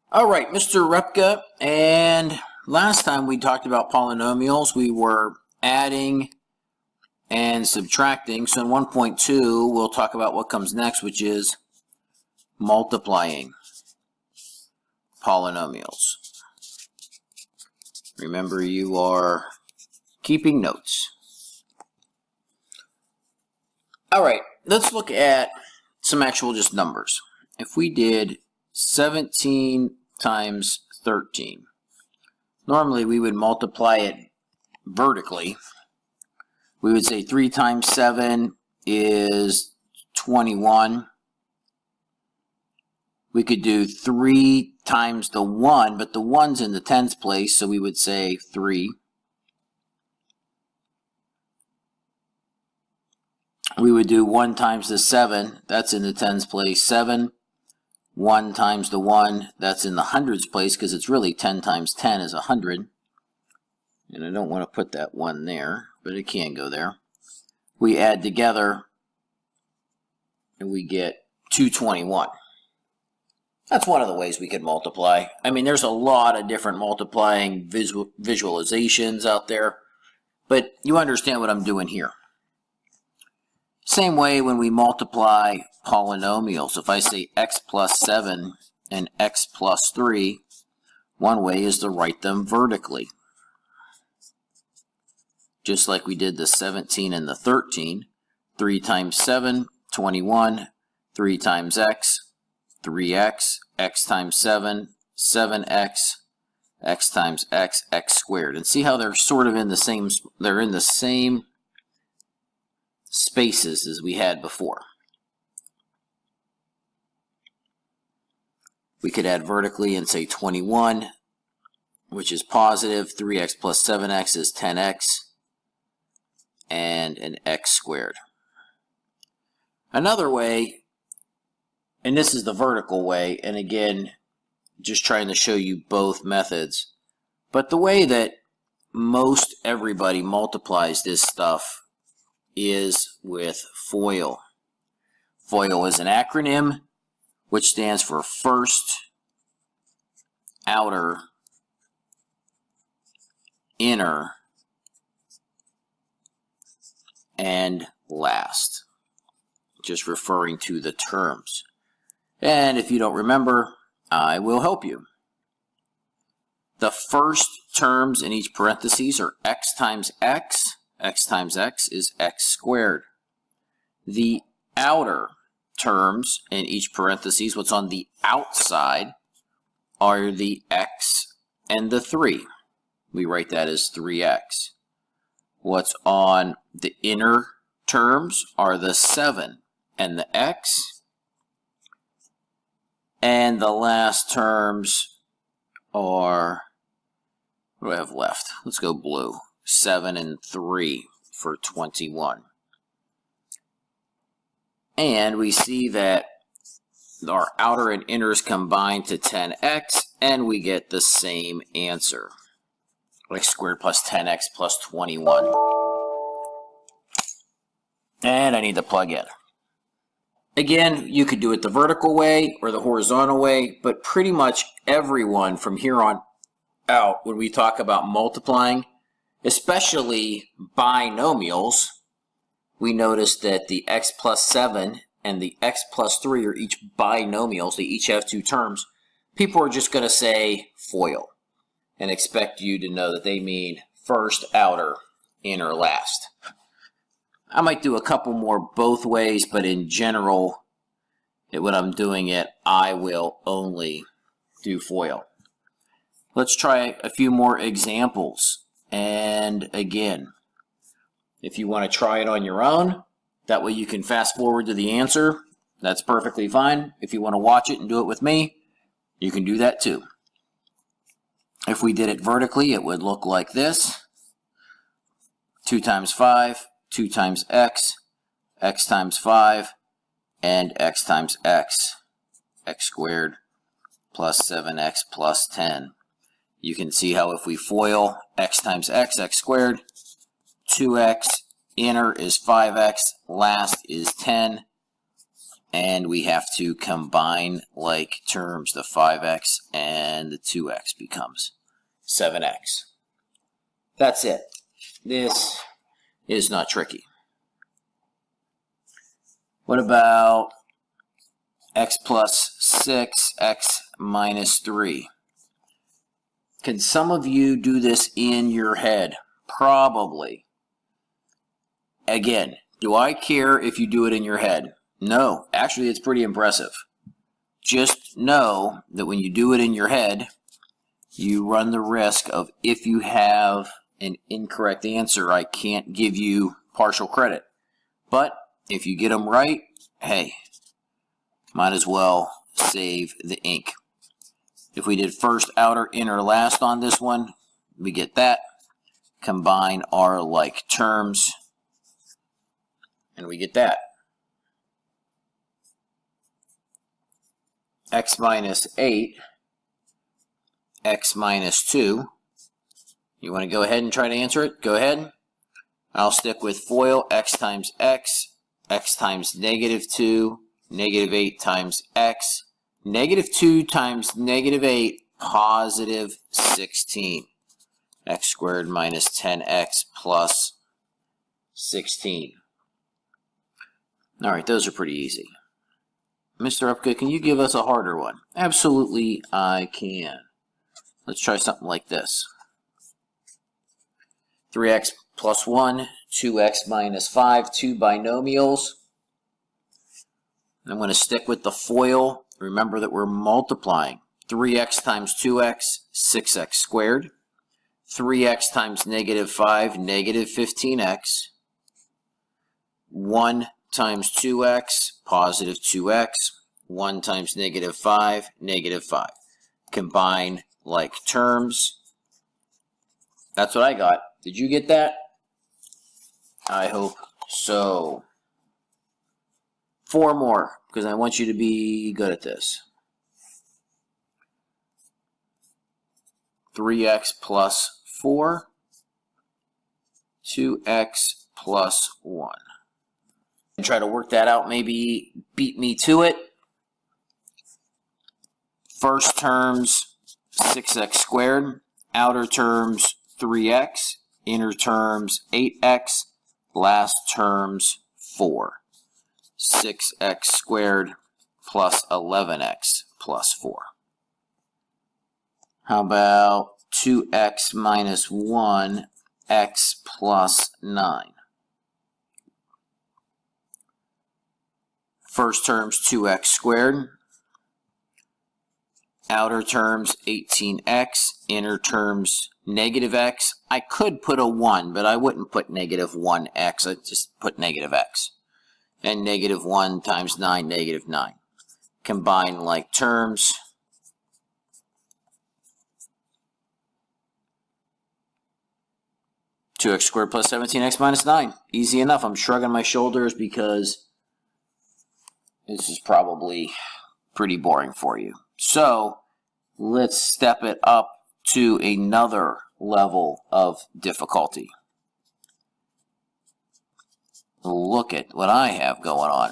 All right, Mr. Repka, and last time we talked about polynomials, we were adding and subtracting. So in 1.2, we'll talk about what comes next, which is multiplying polynomials. Remember, you are keeping notes. All right, let's look at some actual just numbers. If we did 17 times 13, normally we would multiply it vertically. We would say 3 times 7 is 21. We could do 3 times the 1, but the 1's in the tens place, so we would say 3. We would do 1 times the 7, that's in the tens place, 7. 1 times the 1, that's in the hundreds place, because it's really 10 times 10 is 100. And I don't want to put that 1 there, but it can go there. We add together, and we get 221. That's one of the ways we could multiply. I mean, there's a lot of different multiplying visualizations out there, but you understand what I'm doing here. Same way when we multiply polynomials. If I say x plus 7 and x plus 3, one way is to write them vertically. Just like we did the 17 and the 13. 3 times 7, 21. 3 times x, 3x. X times 7, 7x. X times x, x squared. And see how they're sort of in the same, spaces as we had before. We could add vertically and say 21, which is positive. 3x plus 7x is 10x, and an x squared. Another way, and this is the vertical way, and again, just trying to show you both methods, but the way that most everybody multiplies this stuff is with FOIL. FOIL is an acronym which stands for first, outer, inner, and last. Just referring to the terms. And if you don't remember, I will help you. The first terms in each parentheses are x times x. X times x is x squared. The outer terms in each parentheses, what's on the outside, are the x and the 3. We write that as 3x. What's on the inner terms are the 7 and the x. And the last terms are, what do I have left? Let's go blue. 7 and 3 for 21. And we see that our outer and inners combine to 10x, and we get the same answer. X squared plus 10x plus 21. And I need to plug in. Again, you could do it the vertical way or the horizontal way, but pretty much everyone from here on out, when we talk about multiplying, especially binomials, we notice that the x plus 7 and the x plus 3 are each binomials. They each have 2 terms. People are just going to say FOIL and expect you to know that they mean first, outer, inner, last. I might do a couple more both ways, but in general, when I'm doing it, I will only do FOIL. Let's try a few more examples. And again, if you want to try it on your own, that way you can fast forward to the answer. That's perfectly fine. If you want to watch it and do it with me, you can do that too. If we did it vertically, it would look like this. 2 times 5, 2 times x times 5, and x times x squared plus 7x plus 10. You can see how if we FOIL x times x squared, 2x, inner is 5x, last is 10, And we have to combine like terms. The 5x and the 2x becomes 7x. That's it. This is not tricky. What about x plus 6, x minus 3? Can some of you do this in your head? Probably. Again, do I care if you do it in your head? No. Actually, it's pretty impressive. Just know that when you do it in your head, you run the risk of, if you have an incorrect answer, I can't give you partial credit. But if you get them right, hey, might as well save the ink. If we did first, outer, inner, last on this one, we get that. Combine our like terms, and we get that. X minus 8, x minus 2. You want to go ahead and try to answer it? Go ahead. I'll stick with FOIL, x times x times negative 2, negative 8 times x, negative 2 times negative 8, positive 16. X squared minus 10x plus 16. All right, those are pretty easy. Mr. Upka, can you give us a harder one? Absolutely, I can. Let's try something like this. 3x plus 1, 2x minus 5, two binomials. I'm going to stick with the FOIL. Remember that we're multiplying. 3x times 2x, 6x squared. 3x times negative 5, negative 15x. 1 times 2x, positive 2x. 1 times negative 5, negative 5. Combine like terms. That's what I got. Did you get that? I hope so. 4 more, because I want you to be good at this. 3x plus 4, 2x plus 1. And try to work that out, maybe beat me to it. First terms, 6x squared. Outer terms, 3x. Inner terms, 8x. Last terms, 4. 6x squared plus 11x plus 4. How about 2x minus 1, x plus 9? First terms, 2x squared. Outer terms, 18x. Inner terms, negative x. I could put a 1, but I wouldn't put negative 1x. I'd just put negative x. And negative 1 times 9, negative 9. Combine like terms. (2x squared plus 17x minus 9). Easy enough. I'm shrugging my shoulders because this is probably pretty boring for you. So let's step it up to another level of difficulty. Look at what I have going on.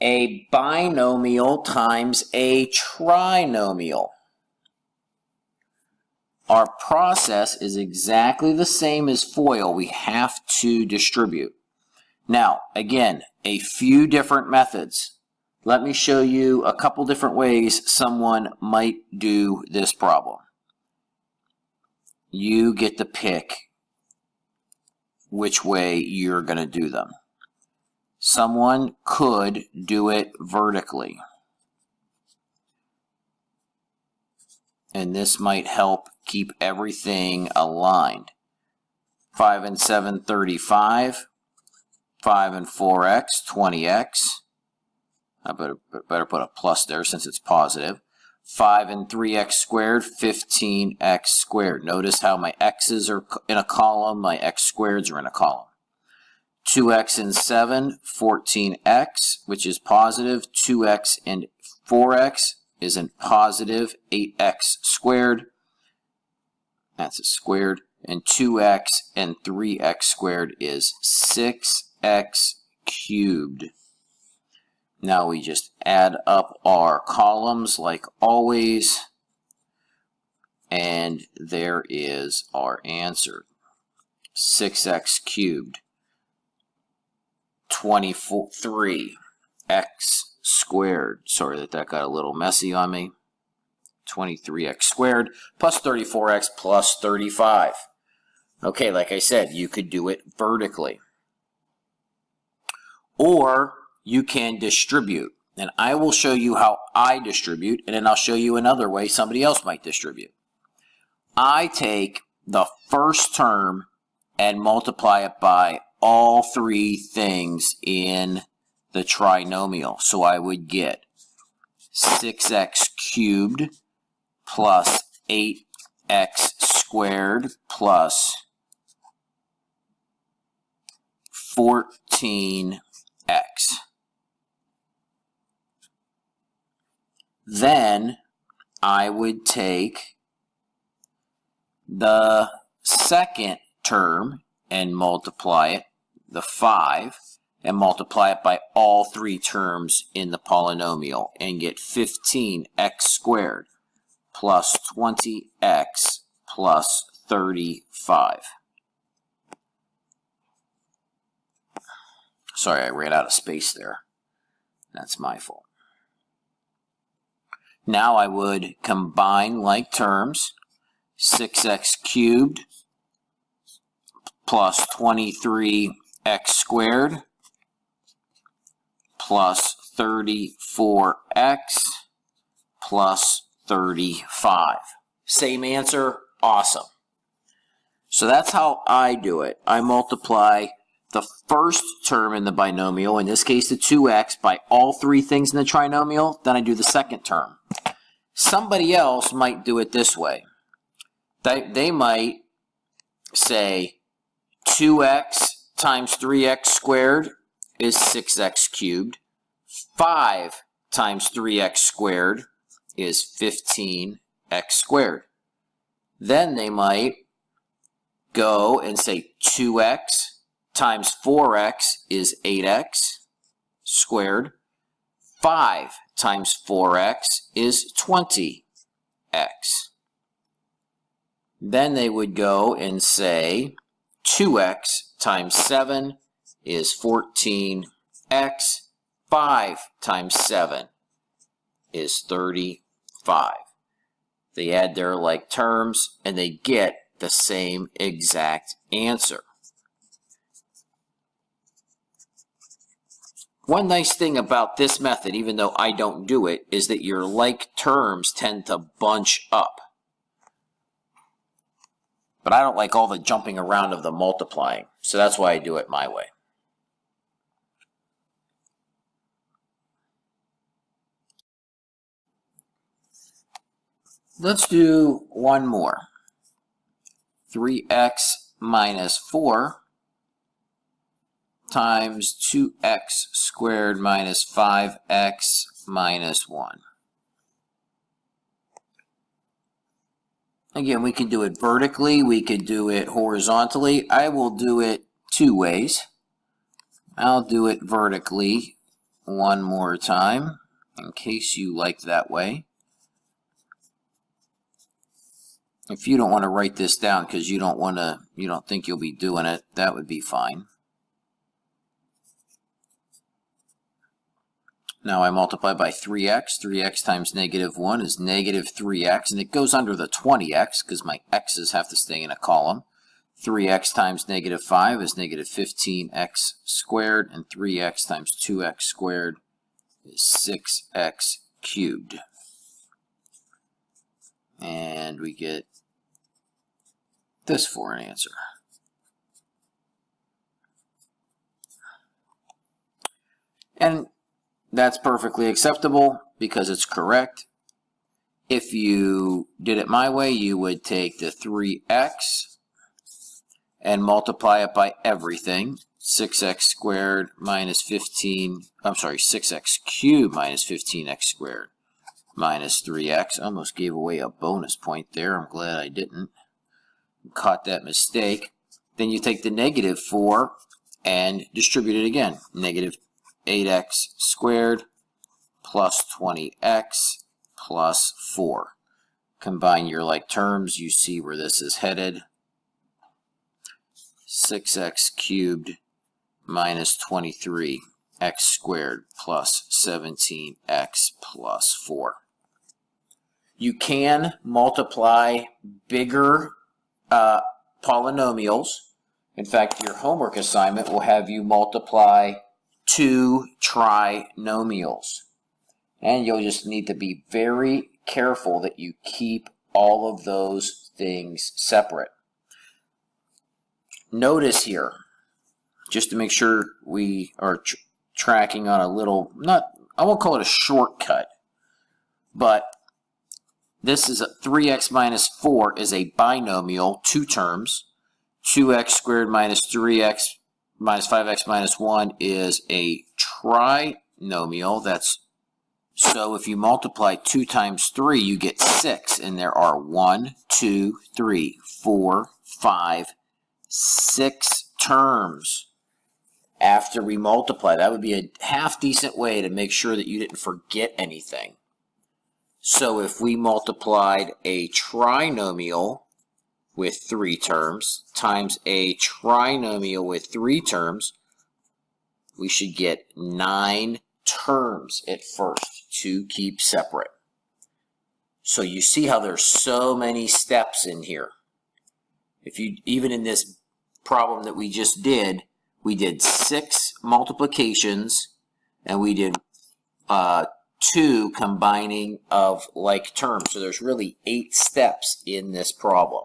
A binomial times a trinomial. Our process is exactly the same as FOIL. We have to distribute. Now, again, a few different methods. Let me show you a couple different ways someone might do this problem. You get to pick which way you're going to do them. Someone could do it vertically. And this might help keep everything aligned. 5 and 7, 35. 5 and 4x, 20x. I better put a plus there since it's positive. 5 and 3x squared, 15x squared. Notice how my x's are in a column, my x squareds are in a column. 2x and 7, 14x, which is positive. 2x and 4x is a positive 8x squared. That's a squared. And 2x and 3x squared is 6x cubed. Now we just add up our columns like always, and there is our answer. 6x cubed, 23x squared. Sorry that got a little messy on me. 23x squared plus 34x plus 35. Okay, like I said, you could do it vertically. Or you can distribute. And I will show you how I distribute, and then I'll show you another way somebody else might distribute. I take the first term and multiply it by all three things in the trinomial. So I would get 6x cubed plus 8x squared plus 14x. Then I would take the second term and multiply it, the 5, and multiply it by all three terms in the polynomial and get 15x squared plus 20x plus 35. Sorry, I ran out of space there. That's my fault. Now I would combine like terms. 6x cubed plus 23x squared plus 34x plus 35. Same answer? Awesome. So that's how I do it. I multiply the first term in the binomial, in this case the 2x, by all three things in the trinomial. Then I do the second term. Somebody else might do it this way. They might say 2x times 3x squared is 6x cubed. 5 times 3x squared is 15x squared. Then they might go and say 2x times 4x is 8x squared. 5 times 4x is 20x. Then they would go and say 2x times 7 is 14x. 5 times 7 is 35. They add their like terms and they get the same exact answer. One nice thing about this method, even though I don't do it, is that your like terms tend to bunch up. But I don't like all the jumping around of the multiplying, so that's why I do it my way. Let's do one more. 3x minus 4 times 2x squared minus 5x minus 1. Again, we can do it vertically, we could do it horizontally. I will do it two ways. I'll do it vertically one more time, in case you like that way. If you don't want to write this down because you don't think you'll be doing it, that would be fine. Now I multiply by 3x. 3x times negative 1 is negative 3x, and it goes under the 20x because my x's have to stay in a column. 3x times negative 5 is negative 15x squared, and 3x times 2x squared is 6x cubed. And we get this for an answer. And that's perfectly acceptable because it's correct. If you did it my way, you would take the 3x and multiply it by everything. 6x squared minus 6x cubed minus 15x squared minus 3x. Almost gave away a bonus point there. I'm glad I didn't. Caught that mistake. Then you take the negative 4 and distribute it again. Negative 8x squared plus 20x plus 4. Combine your like terms, you see where this is headed. 6x cubed minus 23x squared plus 17x plus 4. You can multiply bigger polynomials. In fact, your homework assignment will have you multiply 2 trinomials. And you'll just need to be very careful that you keep all of those things separate. Notice here, just to make sure we are tracking on a little, I won't call it a shortcut, but this is a 3x minus 4 is a binomial, 2 terms. 2x squared minus 3x minus 5x minus 1 is a trinomial. So if you multiply 2 times 3, you get 6, and there are 1, 2, 3, 4, 5, 6 terms after we multiply. That would be a half-decent way to make sure that you didn't forget anything. So if we multiplied a trinomial with 3 terms times a trinomial with 3 terms, we should get 9 terms at first to keep separate. So you see how there's so many steps in here. Even in this problem that we just did, we did 6 multiplications and we did 2 combining of like terms. So there's really 8 steps in this problem.